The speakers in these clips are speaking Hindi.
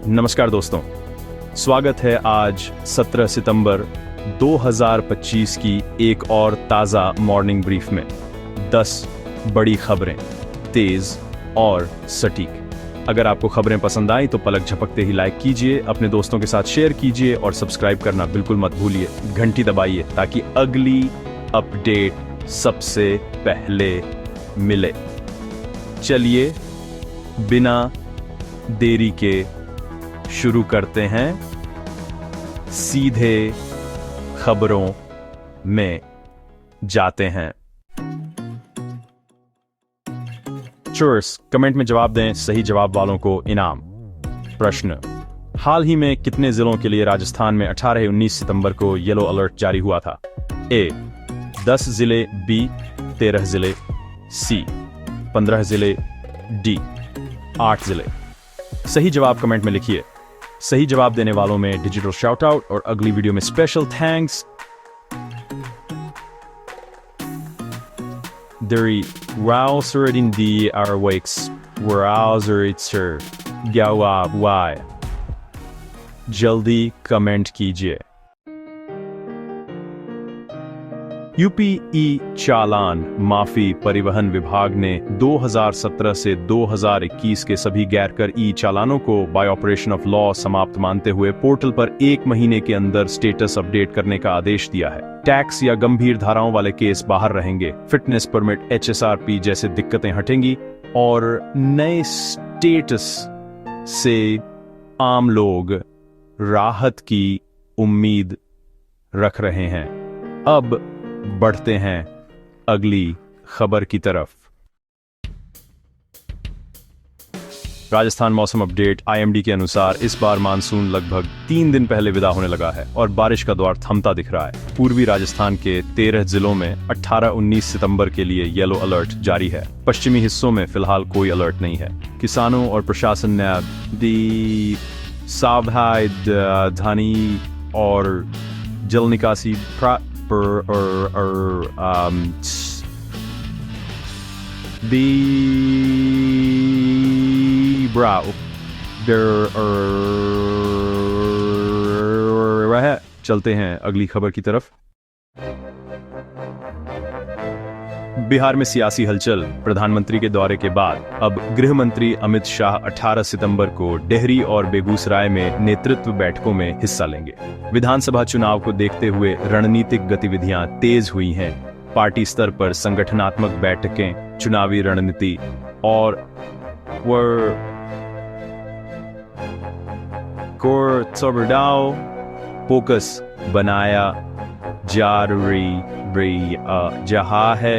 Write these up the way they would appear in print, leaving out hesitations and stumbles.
नमस्कार दोस्तों, स्वागत है आज 17 सितंबर 2025 की एक और ताज़ा मॉर्निंग ब्रीफ में। 10 बड़ी खबरें, तेज और सटीक। अगर आपको खबरें पसंद आई तो पलक झपकते ही लाइक कीजिए, अपने दोस्तों के साथ शेयर कीजिए और सब्सक्राइब करना बिल्कुल मत भूलिए। घंटी दबाइए ताकि अगली अपडेट सबसे पहले मिले। चलिए बिना देरी के शुरू करते हैं सीधे खबरों में जाते हैं। चोर्स कमेंट में जवाब दें, सही जवाब वालों को इनाम। प्रश्न, हाल ही में कितने जिलों के लिए राजस्थान में 18-19 सितंबर को येलो अलर्ट जारी हुआ था? ए 10 जिले, बी 13 जिले, सी 15 जिले, डी 8 जिले। सही जवाब कमेंट में लिखिए। सही जवाब देने वालों में डिजिटल शाउट आउट और अगली वीडियो में special thanks. Dari Rausurin di Arwakes Rausuritser Gawai। जल्दी कमेंट कीजिए। यूपी ई चालान माफी परिवहन विभाग ने 2017 से 2021 के सभी गैरकर ई चालानों को बाय ऑपरेशन ऑफ लॉ समाप्त मानते हुए पोर्टल पर 1 महीने के अंदर स्टेटस अपडेट करने का आदेश दिया है। टैक्स या गंभीर धाराओं वाले केस बाहर रहेंगे, फिटनेस परमिट, HSRP जैसे दिक्कतें हटेंगी और नए स्टेटस से आम लोग राहत की उम्मीद रख रहे हैं। अब बढ़ते हैं अगली खबर की तरफ। राजस्थान मौसम अपडेट IMD के अनुसार इस बार मानसून लगभग 3 दिन पहले विदा होने लगा है और बारिश का दौर थमता दिख रहा है। पूर्वी राजस्थान के 13 जिलों में 18-19 सितंबर के लिए येलो अलर्ट जारी है। पश्चिमी हिस्सों में फिलहाल कोई अलर्ट नहीं है। किसानों और प्रशासन ने सावधानी और जल निकासी चलते हैं अगली खबर की तरफ। बिहार में सियासी हलचल। प्रधानमंत्री के दौरे के बाद अब गृह मंत्री अमित शाह 18 सितंबर को डेहरी और बेगूसराय में नेतृत्व बैठकों में हिस्सा लेंगे। विधानसभा चुनाव को देखते हुए रणनीतिक गतिविधियां तेज हुई हैं। पार्टी स्तर पर संगठनात्मक बैठकें, चुनावी रणनीति और फोकस बनाया जा रहा है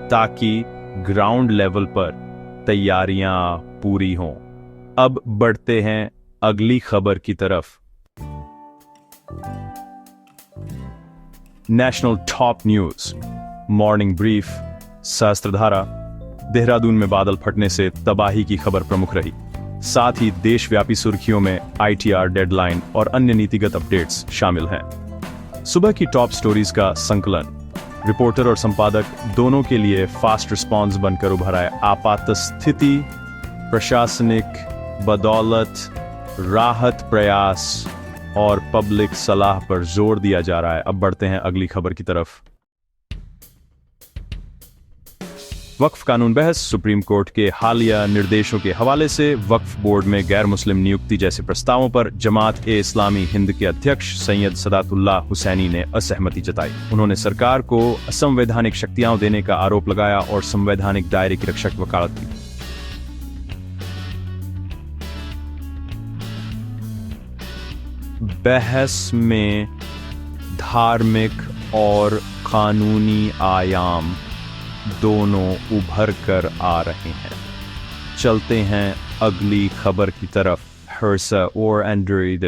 ताकि ग्राउंड लेवल पर तैयारियां पूरी हों। अब बढ़ते हैं अगली खबर की तरफ। National top news morning brief. Sahastradhara. Dehradun में बादल फटने से तबाही की खबर प्रमुख रही। साथ ही देशव्यापी सुर्खियों में ITR डेडलाइन और अन्य नीतिगत अपडेट्स शामिल हैं। सुबह की टॉप स्टोरीज का संकलन रिपोर्टर और संपादक दोनों के लिए फास्ट रिस्पॉन्स बनकर उभर आए। आपात स्थिति, प्रशासनिक बदौलत, राहत प्रयास और पब्लिक सलाह पर जोर दिया जा रहा है। अब बढ़ते हैं अगली खबर की तरफ। वक्फ कानून बहस। सुप्रीम कोर्ट के हालिया निर्देशों के हवाले से वक्फ बोर्ड में गैर मुस्लिम नियुक्ति जैसे प्रस्तावों पर जमात-ए-इस्लामी हिंद के अध्यक्ष सैयद सदातुल्लाह हुसैनी ने असहमति जताई। उन्होंने सरकार को असंवैधानिक शक्तियां देने का आरोप लगाया और संवैधानिक दायरे की रक्षक वकालत की। बहस में धार्मिक और कानूनी आयाम दोनों उभर कर आ रहे हैं। चलते हैं अगली खबर की तरफ। हर्षा और एंड्रॉइड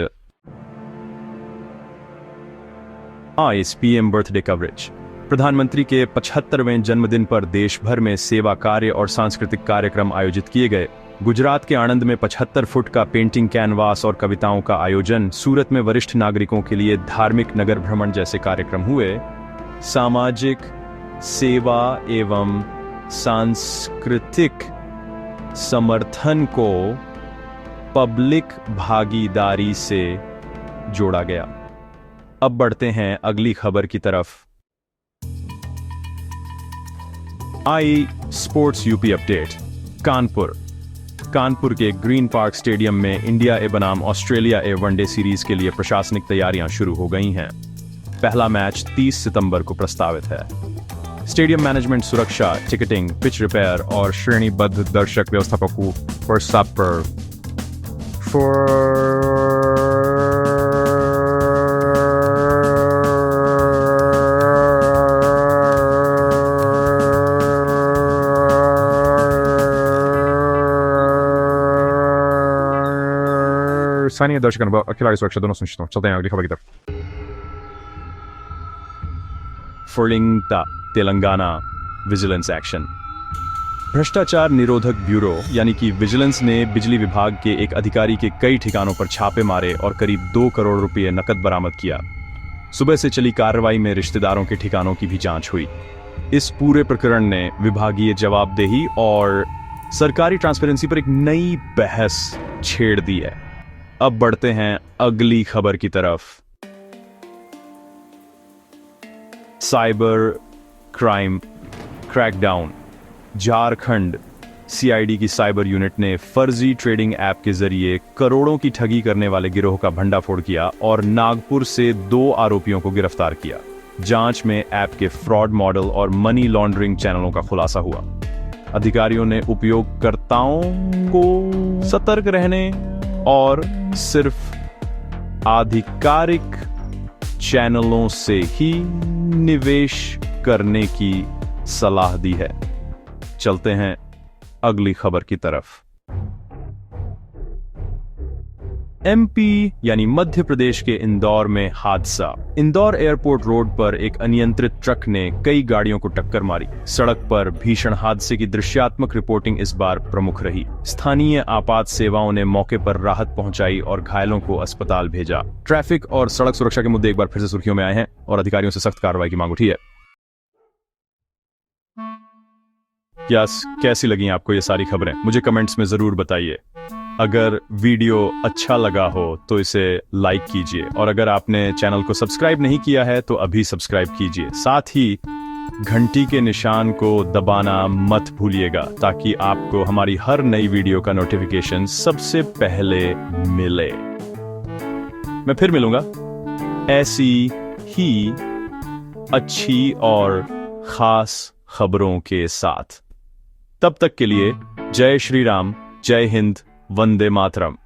PM बर्थडे कवरेज। प्रधानमंत्री के 75वें जन्मदिन पर देश भर में सेवा कार्य और सांस्कृतिक कार्यक्रम आयोजित किए गए। गुजरात के आणंद में 75 फुट का पेंटिंग कैनवास और कविताओं का आयोजन। सूरत में वरिष्ठ नागरिकों के लिए धार्मिक नगर भ्रमण जैसे कार्यक्रम हुए। सामाजिक सेवा एवं सांस्कृतिक समर्थन को पब्लिक भागीदारी से जोड़ा गया। अब बढ़ते हैं अगली खबर की तरफ। आई स्पोर्ट्स यूपी अपडेट। कानपुर के ग्रीन पार्क स्टेडियम में इंडिया ए बनाम ऑस्ट्रेलिया ए वनडे सीरीज के लिए प्रशासनिक तैयारियां शुरू हो गई हैं। पहला मैच 30 सितंबर को प्रस्तावित है। स्टेडियम मैनेजमेंट, सुरक्षा, टिकटिंग, पिच रिपेयर और श्रेणीबद्ध दर्शक व्यवस्थापकों पर सब पर स्थानीय दर्शक अनुभव और खिलाड़ी सुरक्षा दोनों सुनिश्चित हो। चलते हैं अगली खबर की तरफ। फुर्लिंगता तेलंगाना विजिलेंस एक्शन। भ्रष्टाचार निरोधक ब्यूरो यानी कि विजिलेंस ने बिजली विभाग के एक अधिकारी के कई ठिकानों पर छापे मारे और करीब 2 करोड़ रुपए नकद बरामद किया। सुबह से चली कार्रवाई में रिश्तेदारों के ठिकानों की भी जांच हुई। इस पूरे प्रकरण ने विभागीय जवाबदेही और सरकारी ट्रांसपेरेंसी पर एक नई बहस छेड़ दी है। अब बढ़ते हैं अगली खबर की तरफ। Cyber crime crackdown. Jharkhand CID की साइबर यूनिट ने फर्जी ट्रेडिंग ऐप के जरिए करोड़ों की ठगी करने वाले गिरोह का भंडाफोड़ किया और नागपुर से 2 आरोपियों को गिरफ्तार किया। जांच में ऐप के फ्रॉड मॉडल और मनी लॉन्ड्रिंग चैनलों का खुलासा हुआ। अधिकारियों ने उपयोगकर्ताओं को सतर्क रहने और सिर्फ आधिकारिक चैनलों से ही निवेश करने की सलाह दी है। चलते हैं अगली खबर की तरफ। एमपी यानी मध्य प्रदेश के इंदौर में हादसा। इंदौर एयरपोर्ट रोड पर एक अनियंत्रित ट्रक ने कई गाड़ियों को टक्कर मारी। सड़क पर भीषण हादसे की दृश्यात्मक रिपोर्टिंग इस बार प्रमुख रही। स्थानीय आपात सेवाओं ने मौके पर राहत पहुंचाई और घायलों को अस्पताल भेजा। ट्रैफिक और सड़क सुरक्षा के मुद्दे एक बार फिर से सुर्खियों में आए हैं और अधिकारियों से सख्त कार्रवाई की मांग उठी है। कैसी लगी आपको ये सारी खबरें? मुझे कमेंट्स में जरूर बताइए। अगर वीडियो अच्छा लगा हो तो इसे लाइक कीजिए और अगर आपने चैनल को सब्सक्राइब नहीं किया है तो अभी सब्सक्राइब कीजिए। साथ ही घंटी के निशान को दबाना मत भूलिएगा ताकि आपको हमारी हर नई वीडियो का नोटिफिकेशन सबसे पहले मिले। मैं फिर मिलूंगा ऐसी ही अच्छी और खास खबरों के साथ। तब तक के लिए जय श्री राम, जय हिंद, वंदे मातरम।